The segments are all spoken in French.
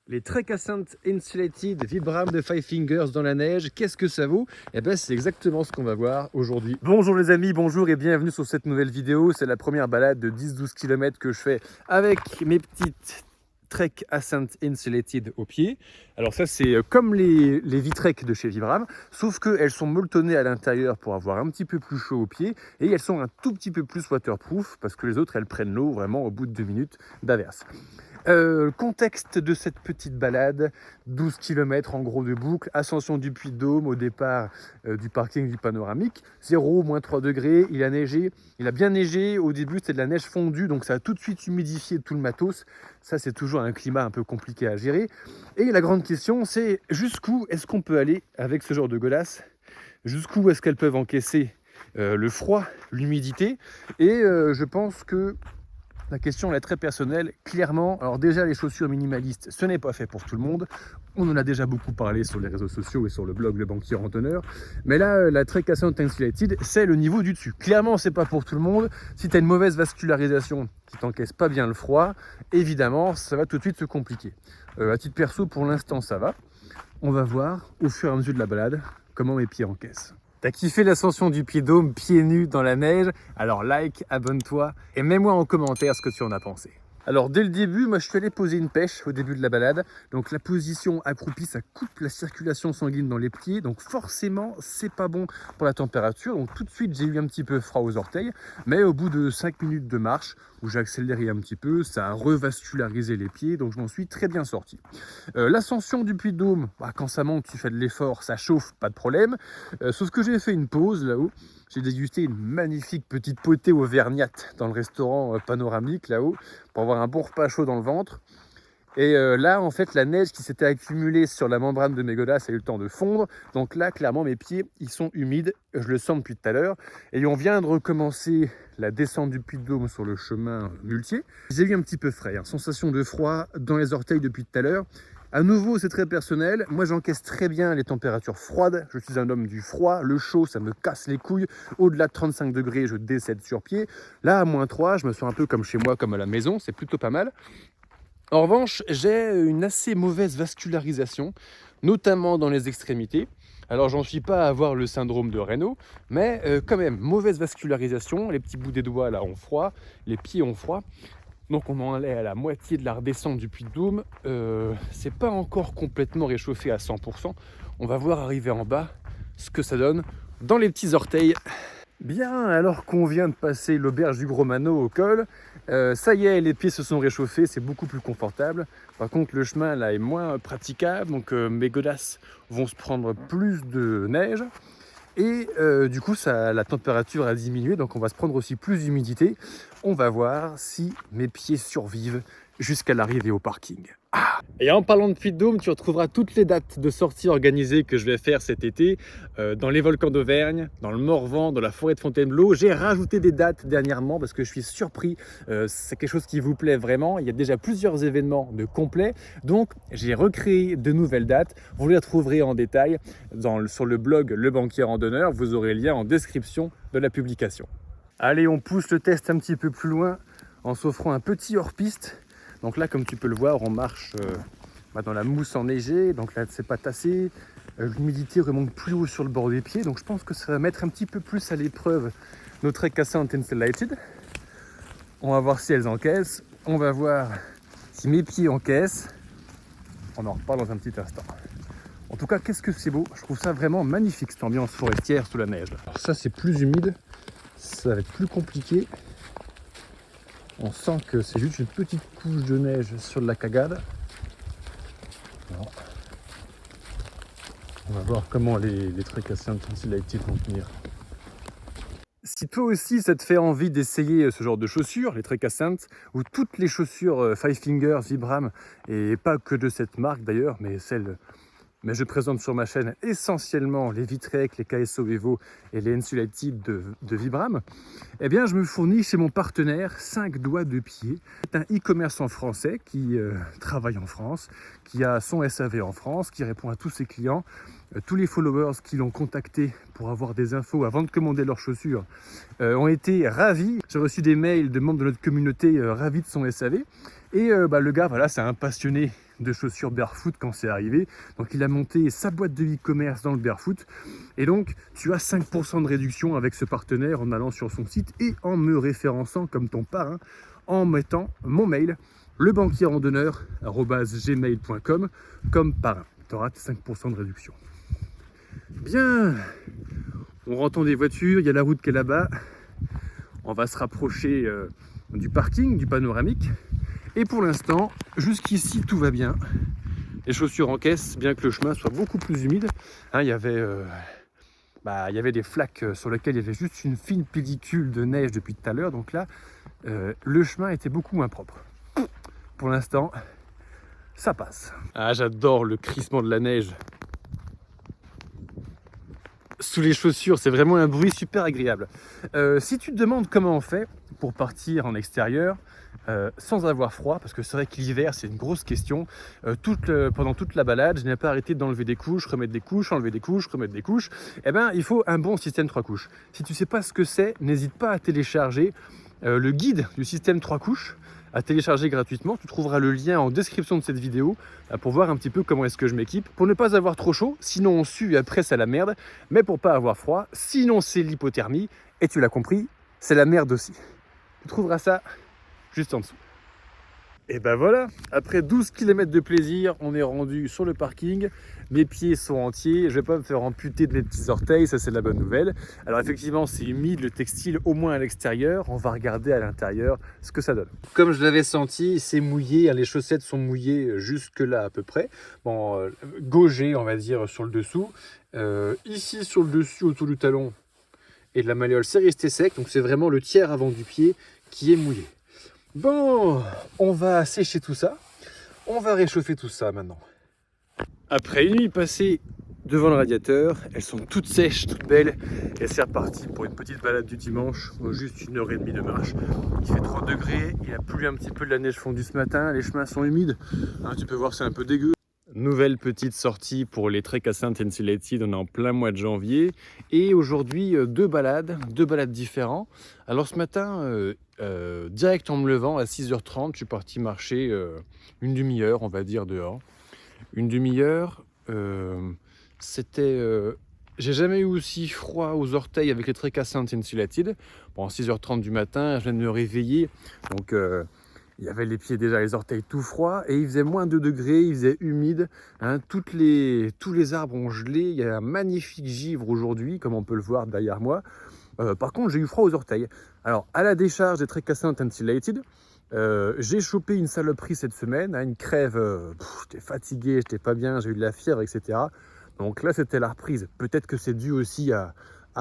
Les Trek Ascent Insulated Vibram de Five Fingers dans la neige, qu'est-ce que ça vaut? Eh bien c'est exactement ce qu'on va voir aujourd'hui. Bonjour les amis, bonjour et bienvenue sur cette nouvelle vidéo. C'est la première balade de 10-12 km que je fais avec mes petites Trek Ascent Insulated au pied. Alors ça c'est comme les V-Trek de chez Vibram, sauf qu'elles sont molletonnées à l'intérieur pour avoir un petit peu plus chaud au pied et elles sont un tout petit peu plus waterproof parce que les autres elles prennent l'eau vraiment au bout de 2 minutes d'averse. Contexte de cette petite balade, 12 km en gros de boucle, ascension du Puy de Dôme au départ du parking du Panoramique, 0, moins 3 degrés, il a neigé, il a bien neigé, au début c'était de la neige fondue donc ça a tout de suite humidifié tout le matos, ça c'est toujours un climat un peu compliqué à gérer. Et la grande question c'est jusqu'où est-ce qu'on peut aller avec ce genre de godasses, jusqu'où est-ce qu'elles peuvent encaisser le froid, l'humidité et je pense que la question elle est très personnelle, clairement. Alors déjà les chaussures minimalistes, ce n'est pas fait pour tout le monde. On en a déjà beaucoup parlé sur les réseaux sociaux et sur le blog Le Banquier Randonneur. Mais là, la Trek Ascent Insulated, c'est le niveau du dessus. Clairement, c'est pas pour tout le monde. Si tu as une mauvaise vascularisation qui t'encaisse pas bien le froid, évidemment, ça va tout de suite se compliquer. À titre perso, pour l'instant, ça va. On va voir au fur et à mesure de la balade comment mes pieds encaissent. T'as kiffé l'ascension du Puy de Dôme pieds nus dans la neige? Alors like, abonne-toi et mets-moi en commentaire ce que tu en as pensé. Alors dès le début, moi je suis allé poser une pêche au début de la balade. Donc la position accroupie, ça coupe la circulation sanguine dans les pieds. Donc forcément, c'est pas bon pour la température. Donc tout de suite, j'ai eu un petit peu froid aux orteils. Mais au bout de 5 minutes de marche, où j'ai accéléré un petit peu, ça a revascularisé les pieds. Donc je m'en suis très bien sorti. L'ascension du Puy de Dôme, quand ça monte, tu fais de l'effort, ça chauffe, pas de problème. Sauf que j'ai fait une pause là-haut. J'ai dégusté une magnifique petite potée auvergnate dans le restaurant Panoramique là-haut pour avoir un bon repas chaud dans le ventre. Et là, en fait, la neige qui s'était accumulée sur la membrane de mes godasses a eu le temps de fondre. Donc là, clairement, mes pieds, ils sont humides. Je le sens depuis tout à l'heure. Et on vient de recommencer la descente du Puy de Dôme sur le chemin muletier. J'ai eu un petit peu frais, sensation de froid dans les orteils depuis tout à l'heure. À nouveau, c'est très personnel. Moi, j'encaisse très bien les températures froides. Je suis un homme du froid. Le chaud, ça me casse les couilles. Au-delà de 35 degrés, je décède sur pied. Là, à moins 3, je me sens un peu comme chez moi, comme à la maison. C'est plutôt pas mal. En revanche, j'ai une assez mauvaise vascularisation, notamment dans les extrémités. Alors, j'en suis pas à avoir le syndrome de Raynaud, mais quand même, mauvaise vascularisation. Les petits bouts des doigts, là, ont froid. Les pieds ont froid. Donc on en est à la moitié de la redescente du Puy de Dôme. C'est pas encore complètement réchauffé à 100%. On va voir arriver en bas ce que ça donne dans les petits orteils. Bien, alors qu'on vient de passer l'auberge du Gros Manot au col, ça y est, les pieds se sont réchauffés, c'est beaucoup plus confortable. Par contre, le chemin là est moins praticable, donc mes godasses vont se prendre plus de neige. Et du coup, la température a diminué, donc on va se prendre aussi plus d'humidité. On va voir si mes pieds survivent jusqu'à l'arrivée au parking. Et en parlant de Puy de Dôme, tu retrouveras toutes les dates de sorties organisées que je vais faire cet été dans les volcans d'Auvergne, dans le Morvan, dans la forêt de Fontainebleau. J'ai rajouté des dates dernièrement parce que je suis surpris. C'est quelque chose qui vous plaît vraiment. Il y a déjà plusieurs événements de complets. Donc, j'ai recréé de nouvelles dates. Vous les retrouverez en détail sur le blog Le Banquier Randonneur. Vous aurez le lien en description de la publication. Allez, on pousse le test un petit peu plus loin en s'offrant un petit hors-piste. Donc là, comme tu peux le voir, on marche dans la mousse enneigée, donc là c'est pas tassé, l'humidité remonte plus haut sur le bord des pieds, donc je pense que ça va mettre un petit peu plus à l'épreuve nos Trek Ascent Insulated. On va voir si elles encaissent, on va voir si mes pieds encaissent, on en reparle dans un petit instant. En tout cas, qu'est-ce que c'est beau, je trouve ça vraiment magnifique cette ambiance forestière sous la neige. Alors ça c'est plus humide, ça va être plus compliqué. On sent que c'est juste une petite couche de neige sur de la cagade. Alors, on va voir comment les Trek Ascent Insulated vont tenir. Si toi aussi ça te fait envie d'essayer ce genre de chaussures, les Trek Ascent, ou toutes les chaussures Five Fingers, Vibram, et pas que de cette marque d'ailleurs, mais je présente sur ma chaîne essentiellement les V-Trek, les KSO Evo et les Insulated de Vibram, eh bien je me fournis chez mon partenaire 5 doigts de pied. C'est un e-commerçant français qui travaille en France, qui a son SAV en France, qui répond à tous ses clients. Tous les followers qui l'ont contacté pour avoir des infos avant de commander leurs chaussures ont été ravis. J'ai reçu des mails de membres de notre communauté ravis de son SAV. Et le gars, voilà, c'est un passionné de chaussures barefoot quand c'est arrivé. Donc il a monté sa boîte de e-commerce dans le barefoot. Et donc tu as 5% de réduction avec ce partenaire en allant sur son site et en me référençant comme ton parrain, en mettant mon mail, lebanquierrandonneur@gmail.com comme parrain. Tu auras 5% de réduction. Bien, on entend des voitures, il y a la route qui est là-bas. On va se rapprocher du parking, du panoramique. Et pour l'instant, jusqu'ici, tout va bien. Les chaussures en caisse, bien que le chemin soit beaucoup plus humide. Hein, il y avait des flaques sur lesquelles il y avait juste une fine pellicule de neige depuis tout à l'heure. Donc là, le chemin était beaucoup moins propre. Pour l'instant, ça passe. Ah, j'adore le crissement de la neige sous les chaussures, c'est vraiment un bruit super agréable. Si tu te demandes comment on fait pour partir en extérieur sans avoir froid, parce que c'est vrai que l'hiver c'est une grosse question, pendant toute la balade, je n'ai pas arrêté d'enlever des couches, remettre des couches, enlever des couches, remettre des couches. Eh bien, il faut un bon système 3 couches. Si tu ne sais pas ce que c'est, n'hésite pas à télécharger le guide du système 3 couches, à télécharger gratuitement. Tu trouveras le lien en description de cette vidéo pour voir un petit peu comment est-ce que je m'équipe. Pour ne pas avoir trop chaud, sinon on sue et après c'est la merde, mais pour pas avoir froid, sinon c'est l'hypothermie, et tu l'as compris, c'est la merde aussi. Tu trouveras ça juste en dessous. Et ben voilà, après 12 km de plaisir, on est rendu sur le parking. Mes pieds sont entiers, je vais pas me faire amputer de mes petits orteils, ça c'est la bonne nouvelle. Alors effectivement c'est humide, le textile au moins à l'extérieur, on va regarder à l'intérieur ce que ça donne. Comme je l'avais senti, c'est mouillé, les chaussettes sont mouillées jusque là à peu près. Bon, gaugé on va dire sur le dessous. Ici sur le dessus autour du talon et de la malléole c'est resté sec, donc c'est vraiment le tiers avant du pied qui est mouillé. Bon, on va sécher tout ça, on va réchauffer tout ça maintenant. Après une nuit passée devant le radiateur, elles sont toutes sèches, toutes belles, et c'est reparti pour une petite balade du dimanche, juste 1h30 de marche. Il fait 30 degrés, il a plu un petit peu de la neige fondue ce matin, les chemins sont humides, hein, tu peux voir c'est un peu dégueu. Nouvelle petite sortie pour les Trek Ascent Insulated, on est en plein mois de janvier. Et aujourd'hui, deux balades différentes. Alors ce matin, direct en me levant à 6h30, je suis parti marcher une demi-heure, on va dire, dehors. Une demi-heure, c'était... j'ai jamais eu aussi froid aux orteils avec les Trek Ascent Insulated. Bon, 6h30 du matin, je viens de me réveiller, donc... il y avait les pieds déjà, les orteils tout froids et il faisait moins 2 degrés, il faisait humide. Hein, tous les arbres ont gelé, il y a un magnifique givre aujourd'hui, comme on peut le voir derrière moi. Par contre, j'ai eu froid aux orteils. Alors, à la décharge des Trek Ascent Insulated, j'ai chopé une saloperie cette semaine, hein, une crève, j'étais fatigué, j'étais pas bien, j'ai eu de la fièvre, etc. Donc là, c'était la reprise. Peut-être que c'est dû aussi à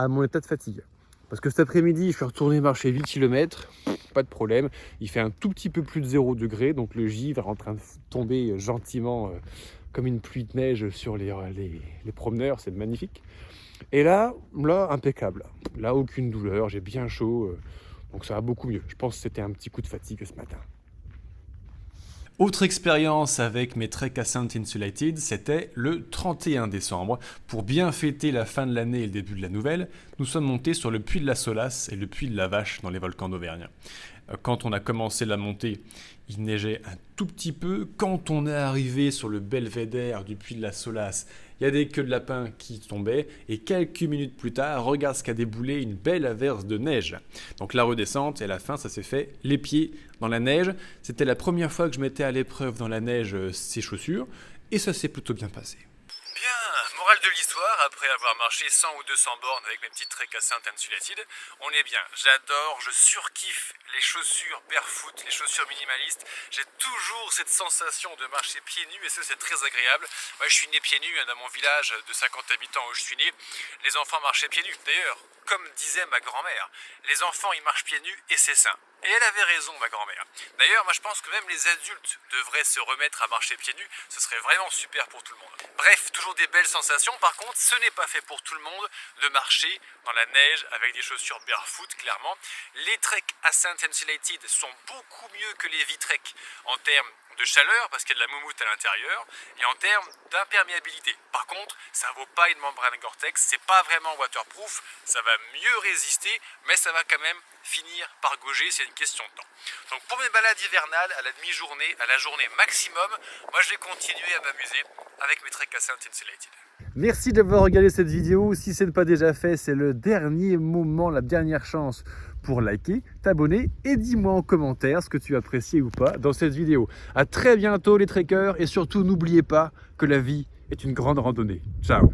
mon état de fatigue. Parce que cet après-midi, je suis retourné marcher 8 km, pas de problème. Il fait un tout petit peu plus de 0 degré, donc le givre est en train de tomber gentiment comme une pluie de neige sur les promeneurs, c'est magnifique. Et là, impeccable. Là, aucune douleur, j'ai bien chaud, donc ça va beaucoup mieux. Je pense que c'était un petit coup de fatigue ce matin. Autre expérience avec mes Trek Ascent Insulated, c'était le 31 décembre. Pour bien fêter la fin de l'année et le début de la nouvelle, nous sommes montés sur le puy de la Solace et le puy de la Vache dans les volcans d'Auvergne. Quand on a commencé la montée, il neigeait un tout petit peu. Quand on est arrivé sur le belvédère du puy de la Solace, il y a des queues de lapin qui tombaient et quelques minutes plus tard, regarde ce qu'a déboulé, une belle averse de neige. Donc la redescente et à la fin, ça s'est fait les pieds dans la neige. C'était la première fois que je mettais à l'épreuve dans la neige ces chaussures et ça s'est plutôt bien passé. Bien, morale de l'histoire, après avoir marché 100 ou 200 bornes avec mes petites Trek Ascent Insulated, on est bien. J'adore, je surkiffe les chaussures barefoot, les chaussures minimalistes. J'ai toujours cette sensation de marcher pieds nus et ça c'est très agréable. Moi je suis né pieds nus dans mon village de 50 habitants où je suis né. Les enfants marchaient pieds nus. D'ailleurs, comme disait ma grand-mère, les enfants ils marchent pieds nus et c'est sain. Et elle avait raison, ma grand-mère. D'ailleurs, moi je pense que même les adultes devraient se remettre à marcher pieds nus. Ce serait vraiment super pour tout le monde. Bref, toujours des belles sensations. Par contre, ce n'est pas fait pour tout le monde de marcher dans la neige avec des chaussures barefoot, clairement. Les Trek Ascent Insulated sont beaucoup mieux que les V-Trek en termes de chaleur parce qu'il y a de la moumoute à l'intérieur et en termes d'imperméabilité. Par contre, ça vaut pas une membrane Gore-Tex, c'est pas vraiment waterproof, ça va mieux résister, mais ça va quand même finir par gauger, c'est une question de temps. Donc pour mes balades hivernales, à la demi-journée, à la journée maximum, moi je vais continuer à m'amuser avec mes Trek Ascent Insulated. Merci d'avoir regardé cette vidéo. Si ce n'est pas déjà fait, c'est le dernier moment, la dernière chance pour liker, t'abonner et dis-moi en commentaire ce que tu apprécies ou pas dans cette vidéo. À très bientôt les trekkers et surtout n'oubliez pas que la vie est une grande randonnée. Ciao.